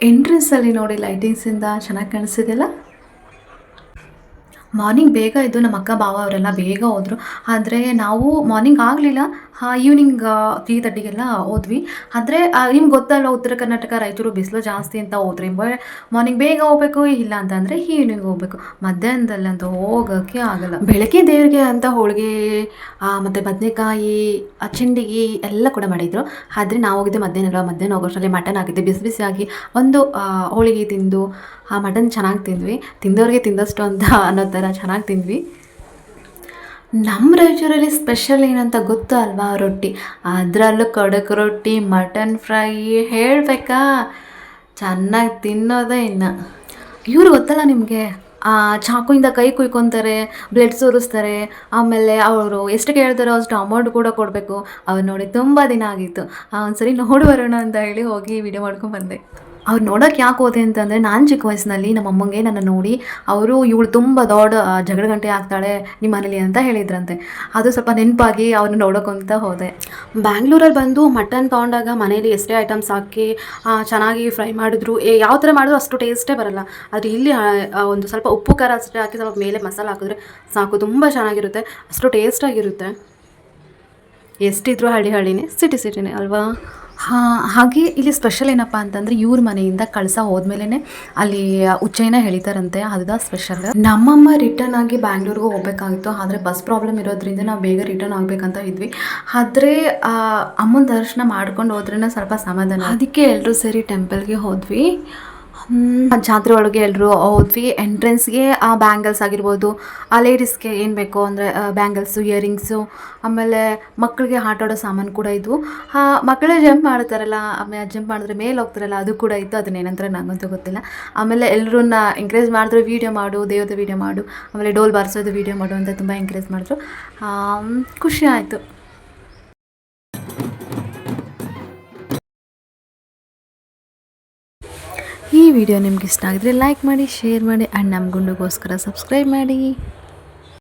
ಎಂಟ್ರೆನ್ಸಲ್ಲಿ ನೋಡಿ ಲೈಟಿಂಗ್ಸಿಂದ ಚೆನ್ನಾಗಿ ಕಾಣಿಸ್ತಿದೆಯಲ್ಲ. ಮಾರ್ನಿಂಗ್ ಬೇಗ ಎದ್ದು ನಮ್ಮ ಅಕ್ಕ, ಬಾವ ಅವರೆಲ್ಲ ಬೇಗ ಹೋದ್ರು. ಆದರೆ ನಾವು ಮಾರ್ನಿಂಗ್ ಆಗಲಿಲ್ಲ, ಈವ್ನಿಂಗ್ 3:30ಗೆಲ್ಲ ಹೋದ್ವಿ. ಆದರೆ ನಿಮ್ಗೆ ಗೊತ್ತಲ್ವ ಉತ್ತರ ಕರ್ನಾಟಕ ರಾಯಚೂರು ಬಿಸಿಲು ಜಾಸ್ತಿ ಅಂತ ಹೋದ್ರೆ ಮಾರ್ನಿಂಗ್ ಬೇಗ ಹೋಗ್ಬೇಕು, ಇಲ್ಲ ಅಂತಂದರೆ ಈವ್ನಿಂಗ್ ಹೋಗ್ಬೇಕು. ಮಧ್ಯಾಹ್ನದಲ್ಲಂತೂ ಹೋಗೋಕ್ಕೆ ಆಗಲ್ಲ. ಬೆಳಗ್ಗೆ ದೇವ್ರಿಗೆ ಅಂತ ಹೋಳಿಗೆ ಮತ್ತು ಬದನೆಕಾಯಿ, ಚಂಡಿಗೆ ಎಲ್ಲ ಕೂಡ ಮಾಡಿದ್ರು. ಆದರೆ ನಾವು ಹೋಗಿದ್ದೆ ಮಧ್ಯಾಹ್ನ ಅಲ್ವಾ, ಮಧ್ಯಾಹ್ನ ಹೋಗೋಷ್ಟರಲ್ಲಿ ಮಟನ್ ಆಗಿದ್ದೆ. ಬಿಸಿ ಬಿಸಿಯಾಗಿ ಒಂದು ಹೋಳಿಗೆ ತಿಂದು ಆ ಮಟನ್ ಚೆನ್ನಾಗಿ ತಿಂದ್ವಿ. ತಿಂದವ್ರಿಗೆ ತಿಂದಷ್ಟು ಅಂತ ಅನ್ನೋ ಥರ ಚೆನ್ನಾಗಿ ತಿಂದ್ವಿ. ನಮ್ಮ ರಾಯಚೂರಲ್ಲಿ ಸ್ಪೆಷಲ್ ಏನಂತ ಗೊತ್ತಾ ಅಲ್ವಾ? ರೊಟ್ಟಿ. ಅದರಲ್ಲೂ ಖಡಕ್ ರೊಟ್ಟಿ, ಮಟನ್ ಫ್ರೈ ಹೇಳಬೇಕಾ, ಚೆನ್ನಾಗಿ ತಿನ್ನೋದೇ ಇನ್ನು. ಇವ್ರು ಗೊತ್ತಲ್ಲ ನಿಮಗೆ, ಚಾಕುಯಿಂದ ಕೈ ಕುಯ್ಕೊತಾರೆ, ಬ್ಲಡ್ ಸುರಿಸ್ತಾರೆ. ಆಮೇಲೆ ಅವರು ಎಷ್ಟು ಕೇಳ್ತಾರೋ ಅಷ್ಟು ಅಮೌಂಟ್ ಕೂಡ ಕೊಡಬೇಕು. ಅವ್ರು ನೋಡಿ ತುಂಬ ದಿನ ಆಗಿತ್ತು. ಒಂದ್ಸರಿ ನೋಡಿ ಬರೋಣ ಅಂತ ಹೇಳಿ ಹೋಗಿ ವಿಡಿಯೋ ಮಾಡ್ಕೊಂಡು ಬಂದೆ. ಅವ್ರು ನೋಡೋಕೆ ಯಾಕೆ ಹೋದೆ ಅಂತಂದರೆ, ನಾನು ಚಿಕ್ಕ ವಯಸ್ಸಿನಲ್ಲಿ ನಮ್ಮ ಅಮ್ಮಂಗೆ ನನ್ನ ನೋಡಿ ಅವರು ಇವಳು ತುಂಬ ದೊಡ್ಡ ಜಗಳ ಗಂಟೆ ಆಗ್ತಾಳೆ ನಿಮ್ಮ ಮನೇಲಿ ಅಂತ ಹೇಳಿದ್ರಂತೆ. ಅದು ಸ್ವಲ್ಪ ನೆನಪಾಗಿ ಅವ್ರನ್ನ ನೋಡೋಕ್ಕಂತ ಹೋದೆ. ಬ್ಯಾಂಗ್ಳೂರಲ್ಲಿ ಬಂದು ಮಟನ್ ತೊಗೊಂಡಾಗ ಮನೇಲಿ ಎಷ್ಟೇ ಐಟಮ್ಸ್ ಹಾಕಿ ಚೆನ್ನಾಗಿ ಫ್ರೈ ಮಾಡಿದ್ರು, ಯಾವ ಥರ ಮಾಡಿದ್ರು ಅಷ್ಟು ಟೇಸ್ಟೇ ಬರೋಲ್ಲ. ಆದರೆ ಇಲ್ಲಿ ಒಂದು ಸ್ವಲ್ಪ ಉಪ್ಪು ಖಾರ ಅಷ್ಟೇ ಹಾಕಿ ಸ್ವಲ್ಪ ಮೇಲೆ ಮಸಾಲೆ ಹಾಕಿದ್ರೆ ಸಾಕು, ತುಂಬ ಚೆನ್ನಾಗಿರುತ್ತೆ, ಅಷ್ಟು ಟೇಸ್ಟಾಗಿರುತ್ತೆ. ಎಷ್ಟಿದ್ರು ಹಳ್ಳಿನೇ, ಸಿಟಿನೇ ಅಲ್ವಾ? ಹಾಗೆ ಇಲ್ಲಿ ಸ್ಪೆಷಲ್ ಏನಪ್ಪ ಅಂತಂದರೆ, ಇವ್ರ ಮನೆಯಿಂದ ಕಳಸ ಹೋದ್ಮೇಲೆ ಅಲ್ಲಿ ಉಚ್ಚೈನ ಹೇಳಿತಾರಂತೆ, ಅದು ಸ್ಪೆಷಲ್. ನಮ್ಮಮ್ಮ ರಿಟರ್ನ್ ಆಗಿ ಬ್ಯಾಂಗ್ಳೂರ್ಗೂ ಹೋಗ್ಬೇಕಾಗಿತ್ತು. ಆದರೆ ಬಸ್ ಪ್ರಾಬ್ಲಮ್ ಇರೋದ್ರಿಂದ ನಾವು ಬೇಗ ರಿಟರ್ನ್ ಆಗಬೇಕಂತ ಇದ್ವಿ. ಆದರೆ ಅಮ್ಮನ ದರ್ಶನ ಮಾಡ್ಕೊಂಡು ಹೋದ್ರೇ ಸ್ವಲ್ಪ ಸಮಾಧಾನ. ಅದಕ್ಕೆ ಎಲ್ಲರೂ ಸೇರಿ ಟೆಂಪಲ್ಗೆ ಹೋದ್ವಿ. ಜಾತ್ರೆ ಒಳಗೆ ಎಲ್ಲರೂ ಹೋದ್ವಿ. ಎಂಟ್ರೆನ್ಸ್ಗೆ ಬ್ಯಾಂಗಲ್ಸ್ ಆಗಿರ್ಬೋದು, ಲೇಡೀಸ್ಗೆ ಏನು ಬೇಕೋ ಅಂದರೆ ಬ್ಯಾಂಗಲ್ಸು, ಇಯರಿಂಗ್ಸು, ಆಮೇಲೆ ಮಕ್ಕಳಿಗೆ ಆಟ ಆಡೋ ಸಾಮಾನು ಕೂಡ ಇದ್ವು. ಮಕ್ಕಳೇ ಜಂಪ್ ಮಾಡ್ತಾರಲ್ಲ, ಆಮೇಲೆ ಜಂಪ್ ಮಾಡಿದ್ರೆ ಮೇಲೆ ಹೋಗ್ತಾರಲ್ಲ, ಅದು ಕೂಡ ಇತ್ತು. ಅದನ್ನೇನಂತಾರೆ ನನಗಂತೂ ಗೊತ್ತಿಲ್ಲ. ಆಮೇಲೆ ಎಲ್ಲರನ್ನ ಎಂಕರೇಜ್ ಮಾಡಿದ್ರು, ವೀಡಿಯೋ ಮಾಡು, ದೇವ್ರದ್ದು ವೀಡಿಯೋ ಮಾಡು, ಆಮೇಲೆ ಡೋಲ್ ಬಾರಿಸೋದು ವೀಡಿಯೋ ಮಾಡು ಅಂತ ತುಂಬ ಎಂಕರೇಜ್ ಮಾಡಿದ್ರು. ಖುಷಿ ಆಯಿತು. ಈ ವಿಡಿಯೋ ನಿಮ್ಗೆ ಇಷ್ಟ ಆಗಿದ್ರೆ ಲೈಕ್ ಮಾಡಿ, ಶೇರ್ ಮಾಡಿ, ಆ್ಯಂಡ್ ನಮ್ಮ ಗುಂಡುಗೋಸ್ಕರ ಸಬ್ಸ್ಕ್ರೈಬ್ ಮಾಡಿ.